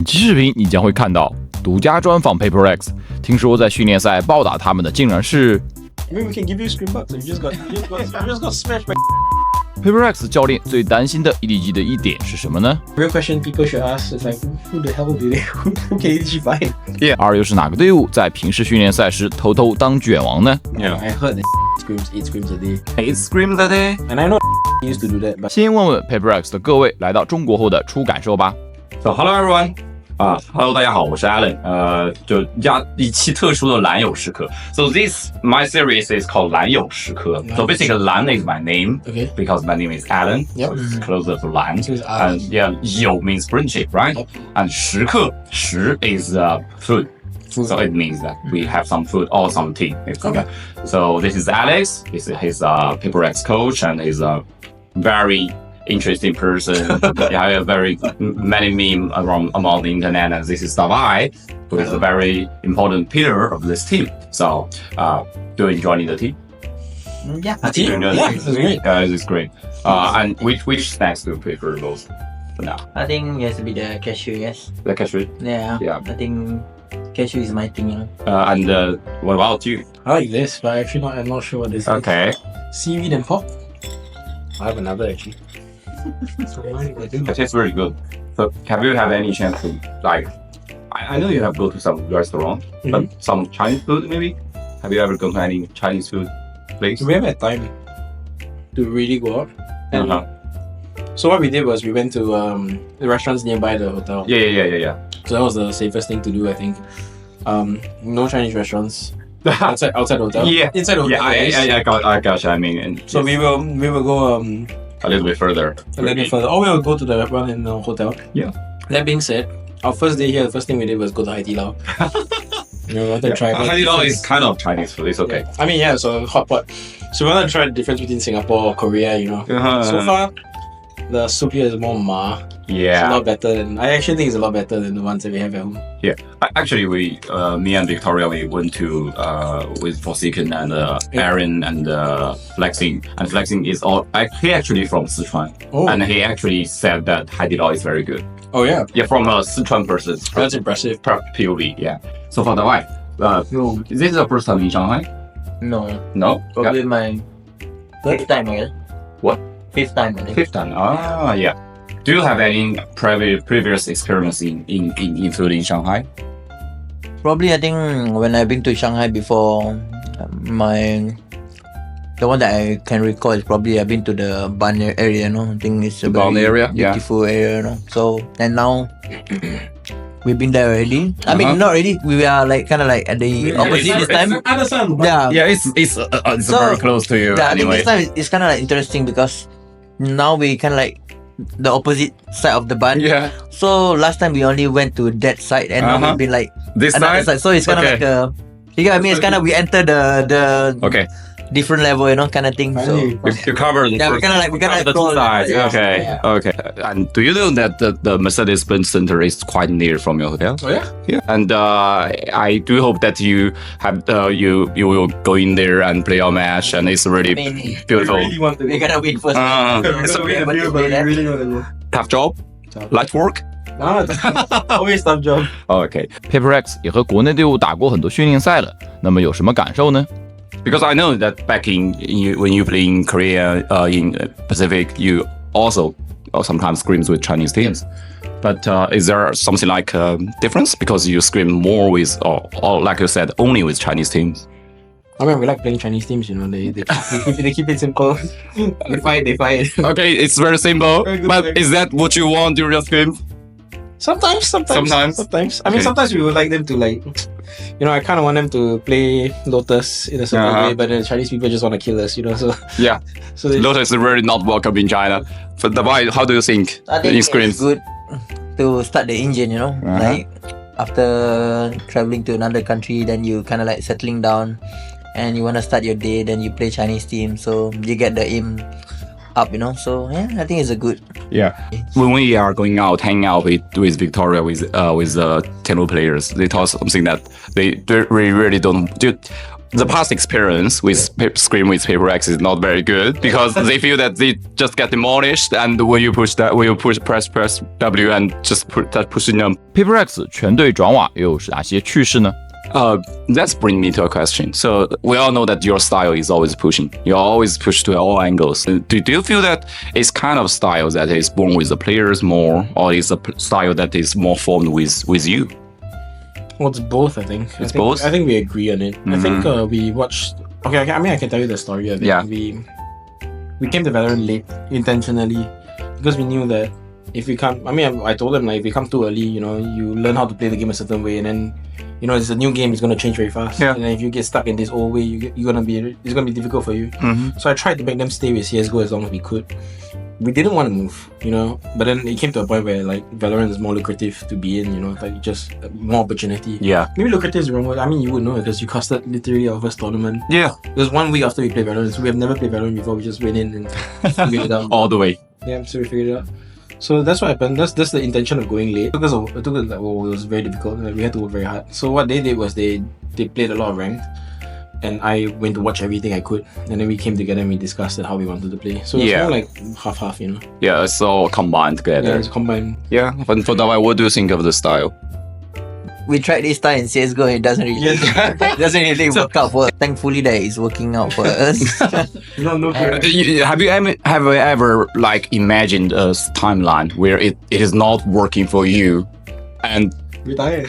期视频你将会看到独家专访 Alecks。听说在训练赛暴打他们的竟然是 I mean, we can give you scrimbux. You just got smashed by. Alecks 教练最担心的 EDG 的一点是什么呢？ Real question people should ask is like, who the hell do they? Who can EDG find? 而又是哪个队伍在平时训练赛时偷偷当卷王呢？ Yeah, I heard that screams 8 screams a day. 8 screams a day. And I know used to do that, but 先问问 Alecks 的各位来到中国后的初感受吧。So hello everyone. Hello 大家好，我是 Alan。就一期特殊的蓝友时刻。So my series is called 蓝友时刻。So basically 蓝 is my name, okay. Because my name is Alan. Yep. So it's closer to 蓝。 So it's And yeah, 友 means friendship, right? Yep. And 时刻 时 is food. So it means that we have some food or some tea. Okay. So this is Alecks. He's Alecks coach, and he's a very interesting person. Yeah, I have very many memes among the internet, and this is I, who is a very important pillar of this team. So, do you enjoy the tea? Yeah, this is great. This is great. And which snacks do you prefer most for now? I think it has to be the cashew, yes. The cashew. Yeah. I think cashew is my thing, you know. And what about you? I like this, but actually I'm not sure what this Okay. is. Seaweed and pork. I have another actually. So It tastes very good. So, have you had any chance to like? I know you have go to some restaurant, but some Chinese food maybe. Have you ever gone to any Chinese food place? we haven't had time to really go out. And so what we did was we went to the restaurants nearby the hotel. Yeah. So that was the safest thing to do, I think. No Chinese restaurants outside the hotel. Yeah. Inside the hotel. I got you. I mean, and So we will go a little bit further. a little bit further. Or we will go to the one in the hotel. Yeah. That being said, our first day here, the first thing we did was go to Hai Di Lao. We wanted to try. Hai Di Lao is kind of Chinese food. It's okay. I mean, yeah, so hot pot. So we wanted to try the difference between Singapore or Korea, you know. So far, the soup here is more ma. It's a Yeah. lot better than, I actually think it's a lot better than the ones that we have at home. Yeah. Actually, me and Victoria, we went to with Forsaken and Aaron and Flexing. And Flexing is he actually from Sichuan. Oh. And he actually said that Hai Di Lao is very good. Oh, yeah. Yeah, from a Sichuan person. That's impressive. POV, yeah. So for the wife, is this the first time in Shanghai? No. No? Probably my fifth time, I guess. What? Fifth time, I think. Fifth time. Yeah. Do you have any previous experience in food in Shanghai? Probably, I think when I've been to Shanghai before, the one that I can recall is probably I've been to the Ban area, you know. I think it's a Ban very area, yeah. beautiful area, you know. So, and now we've been there already. I mean, not really. We are like kind of like at the opposite this time. Yeah. Yeah, it's So, very close to you. Yeah, I think Anyway. this time it's kind of like interesting because now we kind of like the opposite side of the bun. Yeah. So last time we only went to that side, and now we've been like This another side? side. So it's kind of Okay. like you get what I mean? It's kind of we enter the Okay. different level, you know, kind of thing. So You cover the yeah, we kind of like the two sides. yeah. Okay. Okay. And do you know that the Mercedes-Benz Center is quite near from your hotel? Oh, yeah? Yeah. And I do hope that you have you will go in there and play your match, and it's really beautiful. want to We're gonna win first. It's a tough job, light work. Always tough job. Okay. Alecks 也和国内队伍打过很多训练赛了，那么有什么感受呢？ Because I know that back when you play in Korea, in Pacific, you also sometimes scrims with Chinese teams. But is there something like difference because you scrim more with, or like you said, only with Chinese teams? I mean, we like playing Chinese teams, you know. They keep it simple. They fight. Okay, it's very simple. Very good, But very is that what you want during your scrim? Sometimes. I mean, Okay. sometimes we would like them to like, you know, I kind of want them to play Lotus in a certain way, but the Chinese people just want to kill us, you know. So Yeah. so they, Lotus is really not welcome in China. But how do you think I think in it's scrims? good to start the engine, you know. Like after traveling to another country, then you kind of like settling down, and you want to start your day. Then you play Chinese team, so you get the aim up, you know. So yeah, I think it's a good. Yeah. When we are going out, hanging out with Victoria, with the Tenno players, they tell us something that they really don't do. the past experience with Scream with Paper X is not very good because they feel that they just get demolished, and when you press W and just pushing them. Paper X 全队转瓦又有哪些趣事呢？ That's bring me to a question. So we all know that your style is always pushing. You always push to all angles. Do you feel that it's kind of style that is born with the players more, or is a style that is more formed with you? Well, it's both, I think. Both? I think we agree on it. I think we watched... Okay, I mean, I can tell you the story of it. Yeah. We came to Valorant late, intentionally, because we knew that if we come... I mean, I told them, like, if we come too early, you know, you learn how to play the game a certain way, and then, you know, it's a new game, it's going to change very fast. Yeah. And then if you get stuck in this old way, it's going to be difficult for you. So I tried to make them stay with CSGO as long as we could. We didn't want to move, you know, but then it came to a point where, like, Valorant is more lucrative to be in, you know, like, just more opportunity. Yeah. Maybe lucrative is the wrong word. I mean, you would know because you casted literally our first tournament. Yeah. It was 1 week after we played Valorant, so we have never played Valorant before. We just went in and figured it out. All the way. Yeah, so we figured it out. So that's what happened. That's the intention of going late. It was very difficult. Like, we had to work very hard. So what they did was they played a lot of ranked, and I went to watch everything I could, and then we came together and we discussed how we wanted to play. So it's more like half, you know. Yeah, it's all combined together. Yeah, it's combined. Yeah. But for Dawai, what do you think of the style? We tried this time in CSGO and it doesn't really work out for us. Thankfully that it's working out for us. No. Have you ever like imagined a timeline where it is not working for you, and Retire.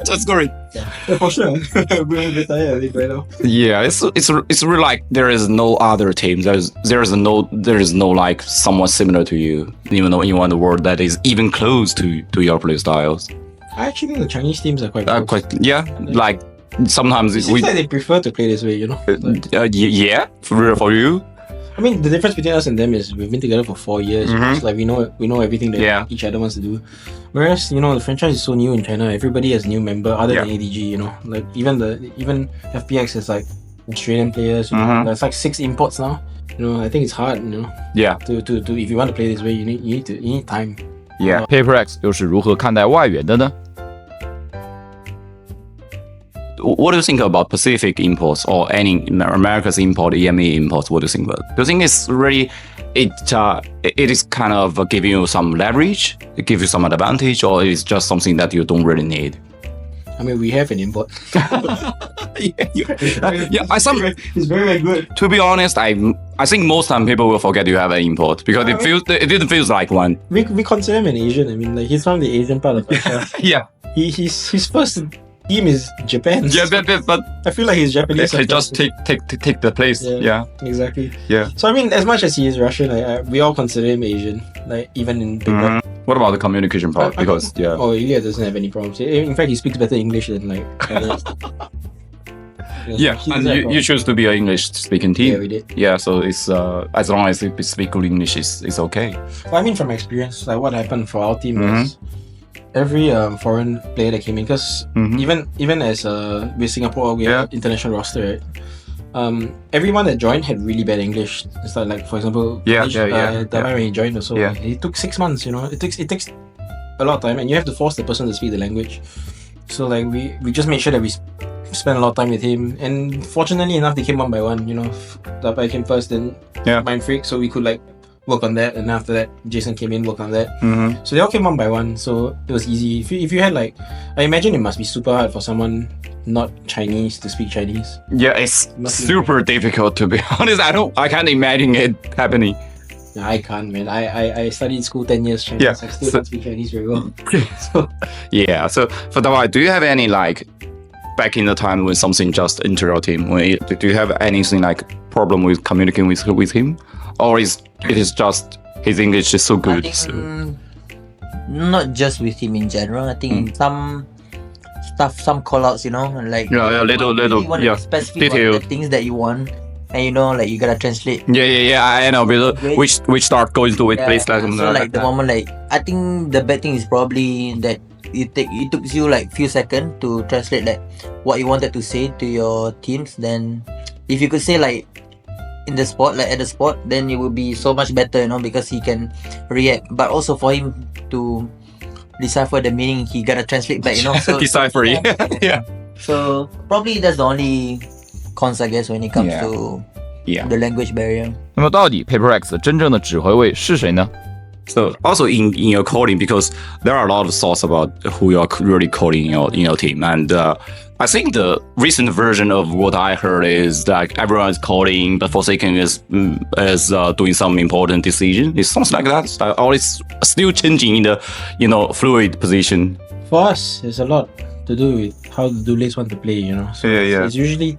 that's great. Yeah, for sure. We'll retire right now. Yeah, it's really like there is no other team. There is no like someone similar to you, even though in the world that is even close to your play styles. I actually think the Chinese teams are quite close. Like sometimes It seems like they prefer to play this way, you know. yeah, for you. I mean, the difference between us and them is we've been together for 4 years. It's like we know everything that each other wants to do. Whereas, you know, the franchise is so new in China. Everybody has new member other than ADG. You know, like even FPX is like Australian players. You know, there's like 6 imports now. You know, I think it's hard. You know, to if you want to play this way, you need time. Yeah. Paper X 又是如何看待外援的呢？ What do you think about Pacific imports or any America's import, EMEA imports? What do you think about? Do you think it's really it is kind of giving you some leverage, it gives you some advantage, or it's just something that you don't really need? I mean, we have an import. It's very good. To be honest, I think most time people will forget you have an import because it didn't feel like one. We consider him an Asian. I mean, like he's from the Asian part of Asia. Yeah. His first team is Japan. Yeah, but I feel like he's Japanese. he just take the place. Yeah. Exactly. Yeah. So I mean, as much as he is Russian, we all consider him Asian. Like even in Big What about the communication part? Because Oh, Ilya doesn't have any problems. In fact, he speaks better English than like. Yeah, and you choose to be an English speaking team. Yeah, we did. Yeah, so it's as long as you speak good English, it's okay. Well, I mean, from experience, like what happened for our team was every foreign player that came in, because even as with Singapore, we have international roster, right? Everyone that joined had really bad English. It's like, for example, when he joined also, it took 6 months. You know, it takes a lot of time, and you have to force the person to speak the language. So like we just made sure that we spent a lot of time with him, and fortunately enough, they came one by one. You know, Dapai came first, then Mind Freak, so we could like work on that, and after that, Jason came in, work on that. So they all came one by one, so it was easy. If you had like, I imagine it must be super hard for someone not Chinese to speak Chinese. Yeah, it's super difficult, to be honest. I can't imagine it happening. No, I can't, man. I studied in school 10 years Chinese. I still can't speak Chinese very well. So for Dawai, do you have any like back in the time when something just entered your team? Do you have anything like problem with communicating with him, or it is just his English is so good? I think, not just with him in general. I think some stuff, some callouts, you know, like little specific the things that you want, and you know, like you gotta translate. I know. Which start going to which place like so like the moment, like I think the bad thing is probably that it took you like few seconds to translate like what you wanted to say to your teams. Then if you could say like in the spot, like at the spot, then it would be so much better, you know, because he can react. But also for him to decipher the meaning, he gotta translate back, you know. So decipher, yeah. So probably that's the only cons, I guess, when it comes Yeah. to Yeah. the language barrier. 那么到底 Paper X 真正的指挥位是谁呢？ So also in your calling, because there are a lot of thoughts about who you're really calling in your team, and I think the recent version of what I heard is that everyone is calling, but Forsaken is doing some important decision. It sounds like that, or it's still changing in the fluid position. For us, it's a lot to do with how the Dulays want to play, So it's usually,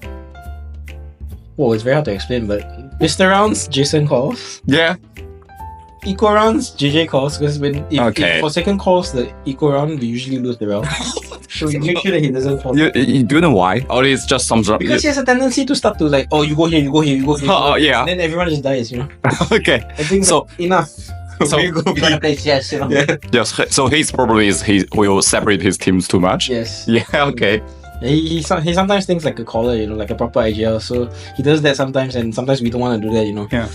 it's very hard to explain, but Mr. Rounds, Jason calls. Yeah. Equal rounds, JJ calls, because if for second calls the equal round, we usually lose the round. So we make sure that he doesn't call. You do you know why? Or it's just some Because he has a tendency to start to like, oh, you go here, you go here, you go here. Oh, yeah. And then everyone just dies, Okay. I think So- enough. So- we go You wanna play chess, Yeah. Yes. So his problem is he will separate his teams too much. Yes. Yeah. Okay. He sometimes thinks like a caller, like a proper IGL. So he does that sometimes, and sometimes we don't want to do that, Yeah.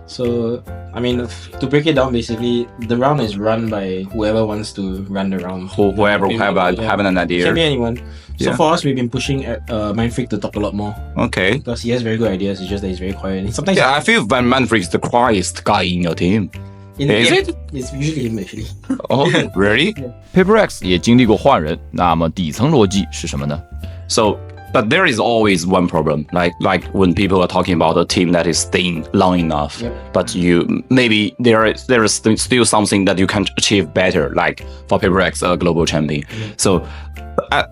So, I mean, to break it down, basically, the round is run by whoever wants to run the round. Whoever have an idea. Can be anyone. So Yeah. for us, we've been pushing Mindfreak to talk a lot more Okay. because he has very good ideas. It's just that he's very quiet. And sometimes, Yeah, I feel Van Manfred is the quietest guy in your team. Is it? It's usually him actually. Oh, really? Paper X 也经历过换人，那么底层逻辑是什么呢？ So, but there is always one problem. Like when people are talking about a team that is staying long enough, Yep. but you maybe there is still something that you can achieve better. Like for Paper X, a global champion. So,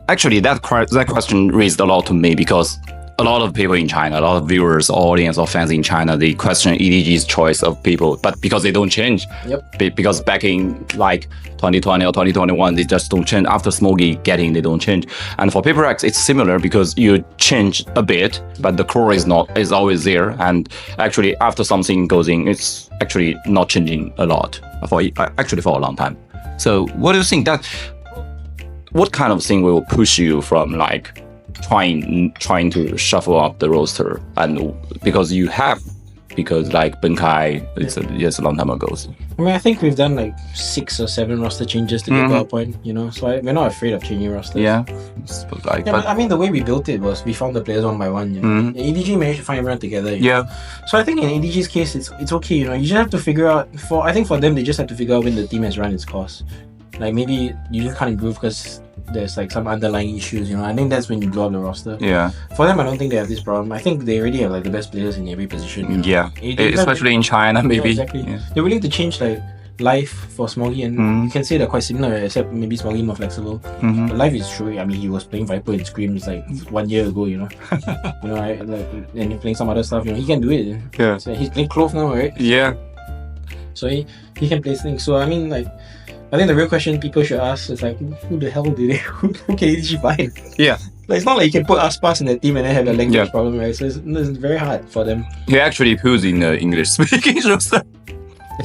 actually, that question raised a lot to me because a lot of people in China, a lot of viewers, audience, or fans in China, they question EDG's choice of people, but because they don't change. Yep. Because back in like 2020 or 2021, they just don't change. After Smoggy getting, they don't change. And for Paper X, it's similar because you change a bit, but the core is always there. And actually, after something goes in, it's actually not changing a lot for a long time. So, what do you think what kind of thing will push you from like trying to shuffle up the roster, and because like Benkai, it's a long time ago. I mean, I think we've done like 6 or 7 roster changes to get to our point, So we're not afraid of changing rosters. Yeah, But I mean, the way we built it was we found the players one by one. EDG managed to find everyone together. yeah, So I think in EDG's case, it's okay. You just have to figure out. I think for them, they just have to figure out when the team has run its course. Like maybe you just can't improve because there's like some underlying issues. I think that's when you blow up the roster. yeah, For them, I don't think they have this problem. I think they already have like the best players in every position. yeah. They- Especially in China, Yeah, maybe. exactly. Yeah. They're willing to change like life for Smoggy, and you can say they're quite similar, except maybe Smoggy more flexible. But life is true. I mean, he was playing Viper and Screams like 1 year ago, right? And he's playing some other stuff. He can do it. Yeah. So he's playing Clove now, right? Yeah. So he can play things. So I mean, like, I think the real question people should ask is like, who the hell who can EDG find? Yeah. Like, it's not like you can put Aspas in the team and then have a language Yeah. problem, right? So it's very hard for them. He actually puts in the English speaking roster.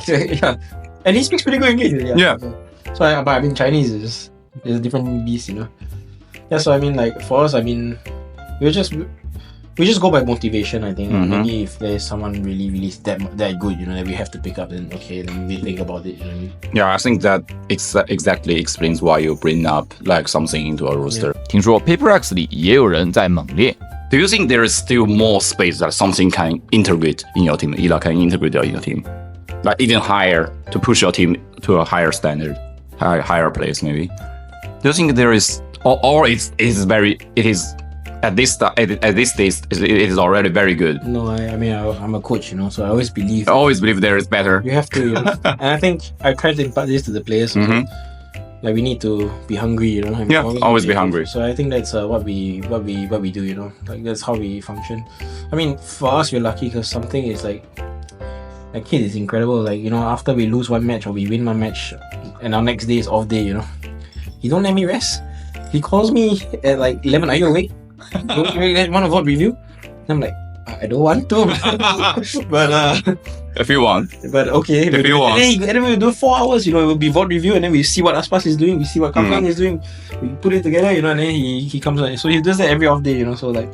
Yeah, and he speaks pretty good English. Yeah. So I mean, Chinese is a different beast, Yeah. So I mean, like for us, I mean, we just go by motivation. I think maybe if there's someone really that good, that we have to pick up, then okay, then we think about it. You know what I mean? Yeah, I think that exactly explains why you bring up like something into a roster. 听说 Paper X 里也有人在猛练， Do you think there is still more space that something can integrate in your team? Ila can integrate in your team, like even higher to push your team to a higher standard, higher place maybe. Do you think there is, or it is at this stage it is already very good? No, I mean, I'm a coach, so I always believe. I always believe there is better. You have to, and I think I try to impart this to the players. Like we need to be hungry, I mean, Yeah, always be hungry. So I think that's what we do, like that's how we function. I mean, for us, we're lucky because something is like kid is incredible. Like after we lose one match or we win one match, and our next day is off day, he don't let me rest. He calls me at like 11. Are you awake? Don't you want to vote review? And I'm like, I don't want to, but If you want. But okay, If you want. and then we do 4 hours, it will be vote review, and then we see what Aspas is doing, we see what Kang is doing, we put it together, and then he comes on. So he does that every off day, so like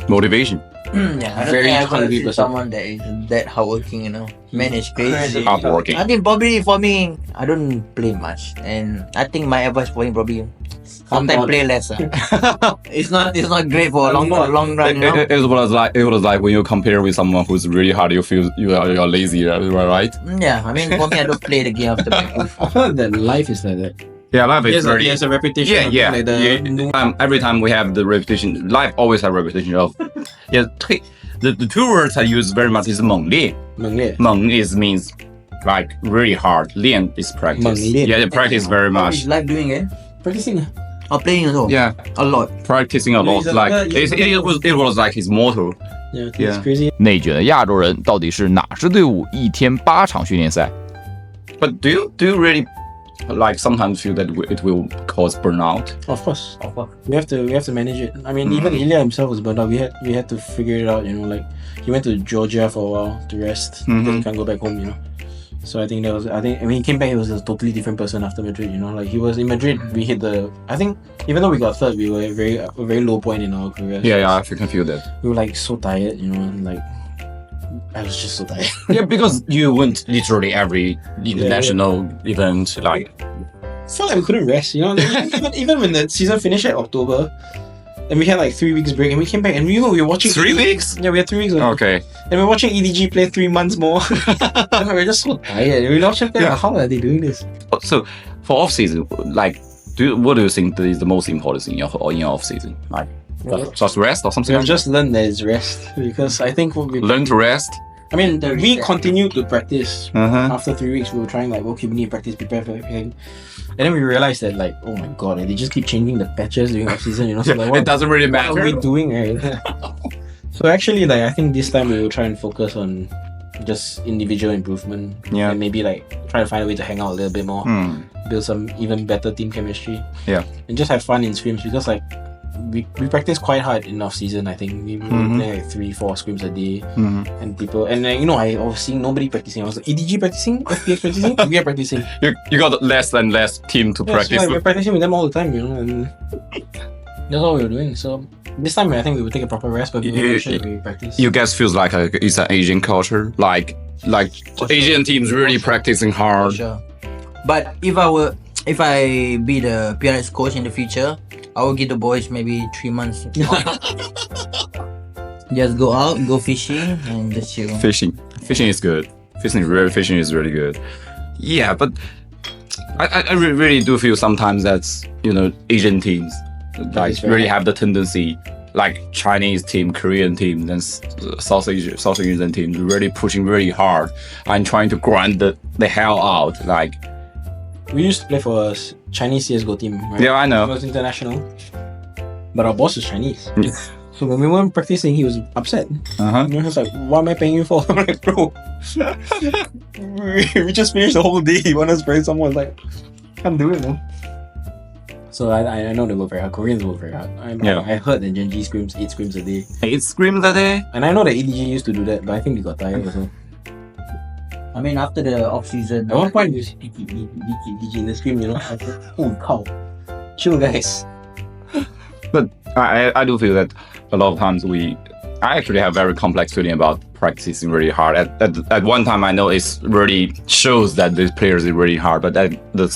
Motivation. Yeah, I don't Very think I've ever hungry seen person. someone that is that hardworking, Man is crazy. Hardworking. I think probably for me, I don't play much, and I think my advice for him probably Sometimes play less. It's not great for a long run. You know? It was like when you compare with someone who's really hard, you feel you're lazy, right? Yeah, I mean for me, I don't play the game after practice. I feel that life is like that. Yeah, life is He has a reputation. Yeah. Like Every time we have the repetition, life always have repetition of. Yeah, the two words I use very much is 猛烈. 猛烈. Means like really hard. 练 is practice. 猛烈. Yeah, the practice very How much. is life doing it? Practicing. Or playing as well? Yeah, A lot. practicing a lot. Like it was like his motto. Yeah, it's Yeah. crazy. 内卷的亚洲人到底是哪支队伍一天8场训练赛？ But do you really like sometimes feel that it will cause burnout? Of course. We have to manage it. I mean, even Ilya himself was burned out. We had to figure it out. You know, like he went to Georgia for a while to rest because he can't go back home. You know. So I think when he came back, he was a totally different person after Madrid. You know, like he was in Madrid. We hit I think even though we got third, we were at a very low point in our career. Yeah, I can feel that. We were like so tired. You know, and like I was just so tired. Yeah, because you went literally every international event. Like, I felt like we couldn't rest. You know, even when the season finished at October, and we had like 3 weeks break, and we came back, and we were watching 3 weeks? Yeah, we had 3 weeks. Okay. And we're watching EDG play 3 months more. We're just so tired. We watching them. Yeah. How are they doing this? So for off season, like, what do you think is the most important in your off season? Like, just rest or something? We've Like just learned that it's rest because I think that? Learn to rest. I mean, we continued to practice. Uh-huh. After 3 weeks, we were trying like, okay, we need to practice, prepare for everything. And then we realized that like, oh my god, they just keep changing the patches during off season. You know, so like, It doesn't really what are we matter. doing, right? So actually, like, I think this time we will try and focus on just individual improvement. Yeah. And maybe like try to find a way to hang out a little bit more, build some even better team chemistry. Yeah. And just have fun in scrims because like we practice quite hard in off season. I think we play like 3-4 scrims a day, and people and you know, I was seeing nobody practicing. I was like, EDG practicing, FPX practicing, we are practicing. You got less and less team to Yeah, practice. so, like, we're practicing with them all the time, you know, and that's all we were doing. So this time I think we would take a proper rest, but we will make sure that we practice. You guys feels like it's an Asian culture, like Asian teams really practicing hard. Sure. But if I be the PRX coach in the future, I will give the boys maybe 3 months. Just go out, go fishing, and just chill. Fishing is good. Fishing is really good. Yeah, but I really do feel sometimes that's, you know, Asian teams like really have the tendency, like Chinese team, Korean team, then South Asian teams really pushing really hard and trying to grind the hell out. Like, We used to play for a Chinese CSGO team, right? yeah, I It know. was international, but our boss is Chinese. Yeah. So when we weren't practicing, he was upset. Uh-huh. He was like, "What am I paying you for?" I'm like, "Bro, we just finished the whole day. You want us to play someone like, can't do it, man." So I know they work very hard. Koreans work very hard. I heard that Genji scrims 8 scrims a day, 8 scrims a day. and I know that EDG used to do that, but I think they got tired also. I mean, after the off season, At one point, you see EDG in the scrim, you know, I was like, "Holy cow, chill, guys." But I do feel that a lot of times I actually have very complex feeling about practicing really hard. At one time, I know it's really shows that the players are really hard, but at the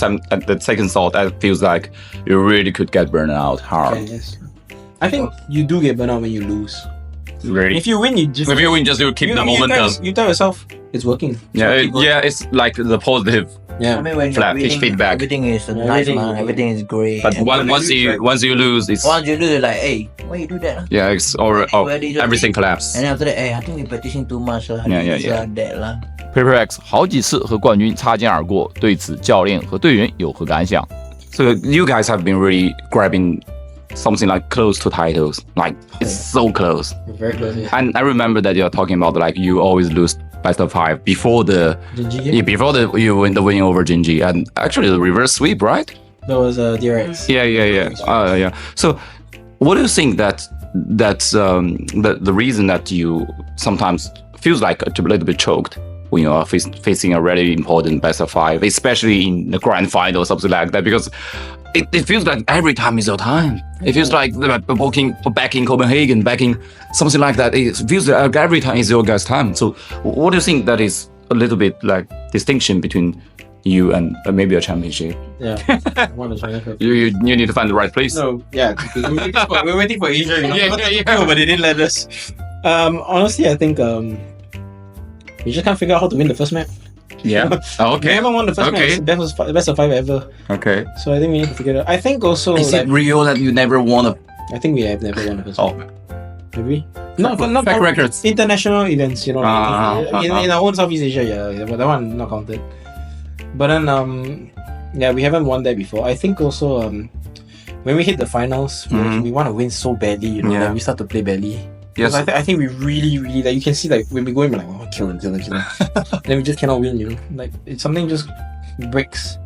second thought, it feels like you really could get burned out hard. Yeah, yes. I think you do get burnt out when you lose. Really. If you win, you just If you win, just you keep the momentum. You tell yourself it's working. Yeah, So keep going. it's like the positive. Yeah. I mean, when Flat, you're pitch winning, feedback. everything is nice, Everything- man. Everything is great. But And once you lose, it's once you do it, like, hey, why you do that? yeah, it's or everything collapses. And then after that, hey, I think we're practicing too much. Yeah. That lah. Paper X 好几次和冠军擦肩而过，对此教练和队员有何感想？ So you guys have been really grabbing something like close to titles, like it's so close. We're very close. Yeah. And I remember that you're talking about like you always lose best of 5 before you win the winning over Jinji, and actually the reverse sweep, right? That was DRX. Yeah. So, what do you think that's the reason that you sometimes feels like a little bit choked when you are facing a really important best of 5, especially in the grand final or something like that? Because it feels like every time is your time. It feels like back in Copenhagen, back in something like that. It feels like every time is your guys' time. So what do you think that is a little bit like distinction between you and maybe a championship. Yeah, I won the China Cup. You need to find the right place. No, yeah, we're waiting for Asia. You know? But they didn't let us. Honestly, I think we just can't figure out how to win the first map. Yeah. We Okay. haven't won the first map. Best of 5 ever. Okay. So I think we need to figure it out. I think also Is like, it real that you never won a I think we have never won the first map. Maybe. Not track records? international events, you know. In our own Southeast Asia, yeah, but that one not counted. But then yeah, we haven't won that before. I think also when we hit the finals, we want to win so badly, you know, that we start to play badly. Yes. I think we really, like you can see like when we go in, we're like, oh, kill him. Then we just cannot win, you know. Like it's something just breaks.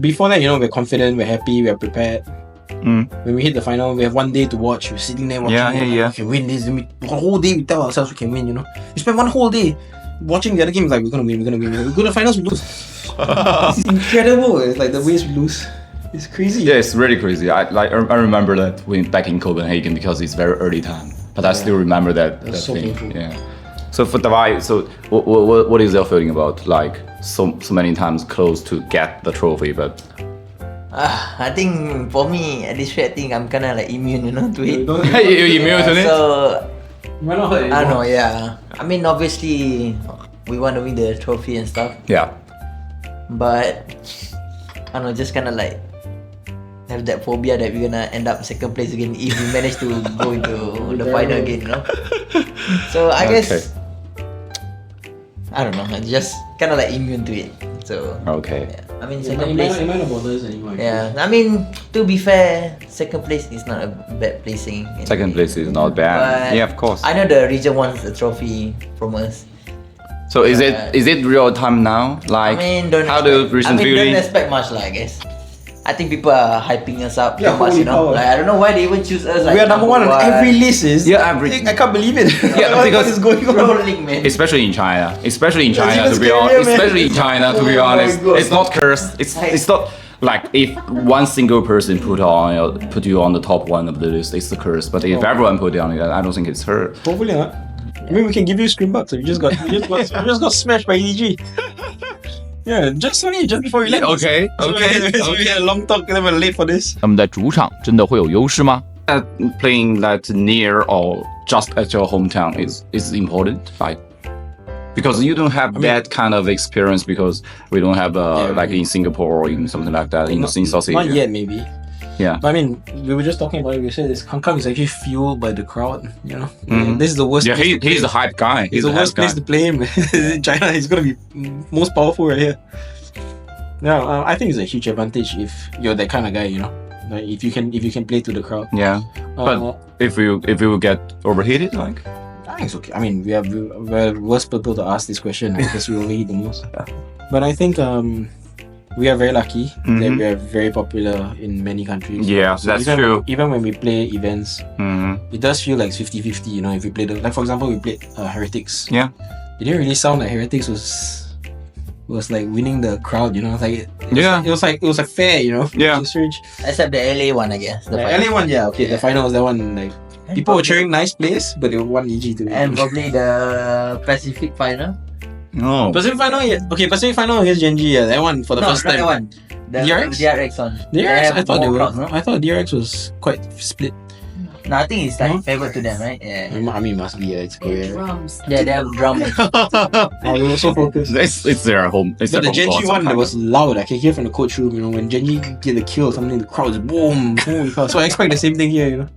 Before that, you know, we're confident, we're happy, we're prepared. When we hit the final, we have 1 day to watch. We're sitting there watching. We can win this. The whole day we tell ourselves we can win, you know. We spend 1 whole day watching the other games like we're gonna win. We go to the finals, we lose. It's incredible. It's like the ways we lose. It's crazy. Yeah, it's really crazy. I remember that when back in Copenhagen because it's very early time. But I still remember that so thing. painful. Yeah. So for Davai, so what is your feeling about like so many times close to get the trophy, but I think for me at this rate, I think I'm kind of like immune, you know, to it. you immune to it? So Why not hurt I don't know, yeah. I mean, obviously we want to win the trophy and stuff, Yeah. but I don't know, just kind of like have that phobia that we're gonna end up second place again if we manage to go into the final again, you know. So I guess I don't know, I'm just kind of like immune to it. So Okay. yeah. I mean, It second might place. not bother us anymore. Yeah, I mean, to be fair, second place is not a bad placing. Second place is not bad. But Yeah, of course. I know the region wants a trophy from us. So is it real time now? Like I mean, don't how do recent don't feeling? expect much, I guess. I think people are hyping us up Yeah, too much, holy you know. power. Like I don't know why they even choose us. Like, We are number one on every list. I can't believe it. Yeah, what because- is going on? Rolling, man. Especially in China. Especially in That's China, even to be honest. scarier, man. Especially in China, to be Oh my honest. God. It's not cursed. It's not like if one single person put you on the top one of the list, it's the curse. But if everyone put you on it, I don't think it's her. Hopefully not. I mean, we can give you scrimbux. You just got smashed by EDG. Yeah, just before we left. Okay, So we had a long talk, and then we're late for this. 他们在主场真的会有优势吗？ Playing that near or just at your hometown is important, right? Because you don't have that kind of experience because we don't have like in Singapore or in something like that in South Asia. Not yet, maybe. Yeah. But I mean, we were just talking about it. We said this Kangkang is actually fueled by the crowd. You know, this is the worst. Yeah, place to he's play. the hype guy. It's the hype worst place to play him. China is gonna be most powerful right here. Yeah, I think it's a huge advantage if you're that kind of guy. You know, like if you can play to the crowd. Yeah. But if you get overheated, like I think it's okay. I mean, we're worst people to ask this question because we overheat the most. But I think we are very lucky that we are very popular in many countries. yeah, So that's even, true. Even when we play events, Mhm. it does feel like 50-50, you know, if we play like for example we played Heretics. Yeah. It didn't really sound like Heretics was like winning the crowd, you know. It was like fair, you know. Yeah. It was strange. Except the LA one, I guess. The LA one, yeah, okay. The finals, that one, like And people were probably- cheering nice plays, but they won EG to win. And probably the Pacific final. No. Pacific final, yeah. Okay, Pacific final against Genji, yeah. That one for the No, first not time. that one. The DRX? DRX one. They DRX, have I thought they more were. crowd, no? I thought DRX was quite split. No, I think it's like No? favored to them, right? Yeah. I mean, must be. It's Korea. Drums. Yeah, they have drum. I was so focused. It's their home. It's But the their home Genji court one, that sometimes. was loud. I can hear from the coach room, you know, when Genji get the kill or something, the crowd is boom, boom. So I expect the same thing here, you know.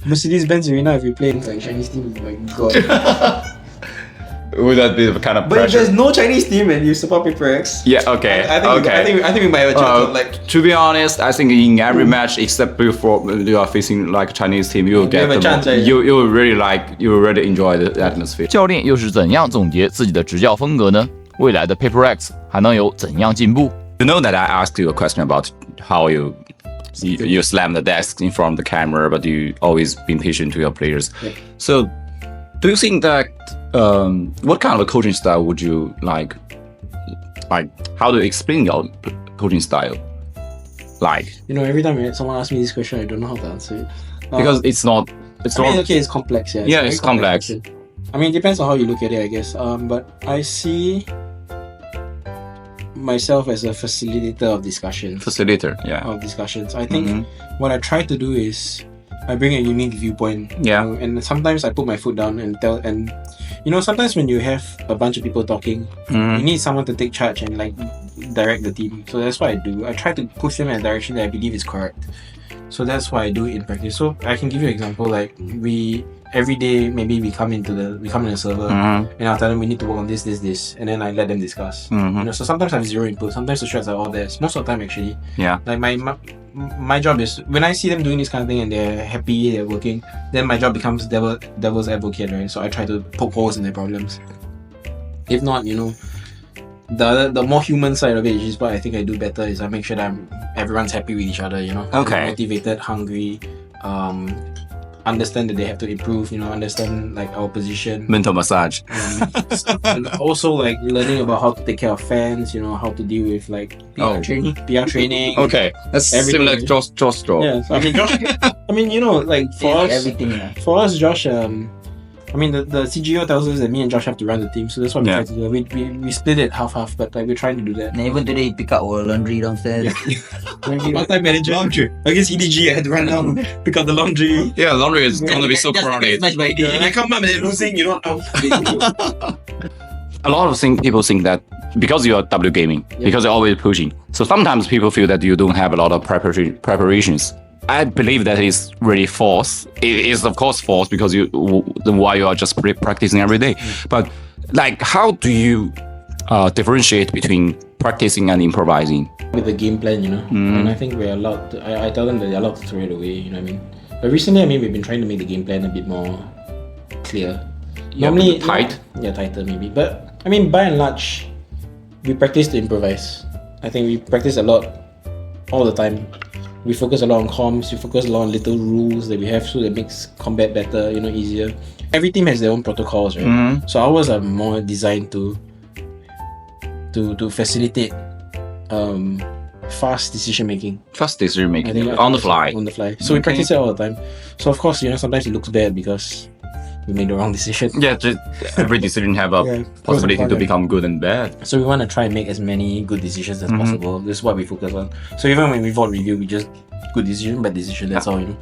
Mercedes-Benz Arena, if you play like Chinese team, my god. Would that be the kind of But if pressure? there's no Chinese team and you support Paper X, Yeah. Okay. I think we might have a chance. Like, To be honest, I think in every match except before you are facing like Chinese team, you will get have a the chance, right? you will really enjoy the atmosphere. 教练又是怎样总结自己的执教风格呢？未来的 Paper X 还能有怎样进步？ You know that I asked you a question about how you slam the desk in front of the camera, but you always been patient to your players. Yeah. So, do you think that what kind of coaching style would you like? Like, how do you explain your coaching style? Like, you know, every time someone asks me this question, I don't know how to answer it. because it's not. It's I mean, not. okay, it's complex, yeah. Yeah, a very it's complex. question. I mean, it depends on how you look at it, I guess. But I see myself as a facilitator of discussions. Facilitator, yeah. Of discussions. I think what I try to do is I bring a unique viewpoint. Yeah. And sometimes I put my foot down and tell, and sometimes when you have a bunch of people talking, you need someone to take charge and like direct the team. So that's what I do. I try to push them in a direction that I believe is correct. So that's what I do in practice. So I can give you an example. Like every day maybe we come in the server and I'll tell them we need to work on this, and then I let them discuss. So sometimes I have zero input. Sometimes the strats are all there. Most of the time actually. Yeah. Like my job is when I see them doing this kind of thing and they're happy, they're working, then my job becomes devil's advocate, right? So I try to poke holes in their problems. If not, the more human side of it, which is what I think I do better, is I make sure that everyone's happy with each other, Okay. Motivated, hungry, understand that they have to improve, understand like our position. Mental massage. And also like learning about how to take care of fans, how to deal with like PR training. Okay, that's everything. similar like Josh job. Yeah, so, Josh, like for us, Josh, the CGO tells us that me and Josh have to run the team, so that's what we try to do. We split it half, but like we're trying to do that. And even today, he pick up our laundry downstairs. Part-time manager. Laundry. Against EDG, I had to run down, pick up the laundry. Yeah, laundry is gonna be so crowded. And I come up and they're losing, A lot of people think that because you are W gaming, because you're always pushing, so sometimes people feel that you don't have a lot of preparations. I believe that is really false. It is of course false because while you are just practicing every day. But like, how do you differentiate between practicing and improvising? With the game plan, and I think we're allowed to, I tell them that they're allowed to throw it away, you know what I mean? But recently, we've been trying to make the game plan a bit more clear. Normally tight? Yeah, tighter maybe. But by and large, we practice to improvise. I think we practice a lot all the time. We focus a lot on comms, we focus a lot on little rules that we have so that makes combat better, easier. Every team has their own protocols, right? So ours are more designed to facilitate fast decision making. Fast decision making on the fly. On the fly. So we practice it all the time. So of course, sometimes it looks bad because we made the wrong decision. Yeah, just every decision have a possibility to become good and bad. So we want to try and make as many good decisions as possible. This is what we focus on. So even when we vote review, we just good decision, bad decision, that's all, And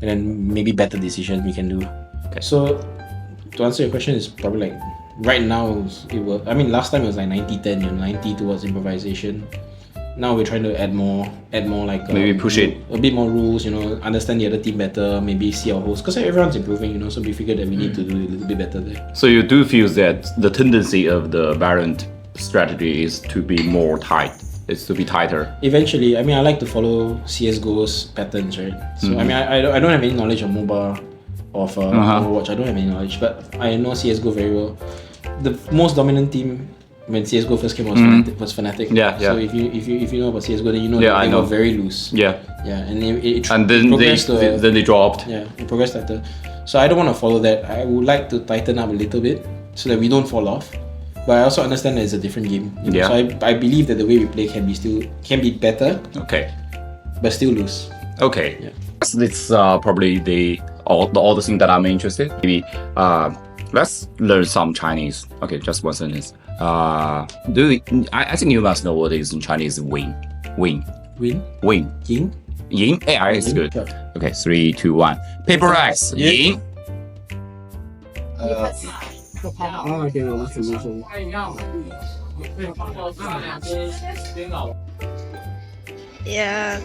then maybe better decisions we can do. Okay. So to answer your question, is probably like right now last time it was like 90-10, 90 towards improvisation. Now we're trying to add more like maybe push it a bit more rules, understand the other team better, maybe see our hosts, because everyone's improving, so we figured that we need to do a little bit better there. So you do feel that the tendency of the variant strategy is to be more tight, it's to be tighter. Eventually, I like to follow CSGO's patterns, right? So I don't have any knowledge of MOBA or of Overwatch. I don't have any knowledge, but I know CSGO very well. The most dominant team when CSGO first came out was Fnatic. Yeah. So if you know about CSGO, then you know that they were very loose. Yeah. And then they dropped. Yeah, it progressed after. So I don't want to follow that. I would like to tighten up a little bit so that we don't fall off. But I also understand that it's a different game. So I believe that the way we play can be better. Okay. But still loose. Okay. Yeah. It's probably all the things that I'm interested. Maybe let's learn some Chinese. Okay, just one sentence. I think you must know what is in Chinese win. Win. Win. Yin. Yin. AI is good. Sure. Okay, 3, 2, 1. Paper X. Yin. Yeah.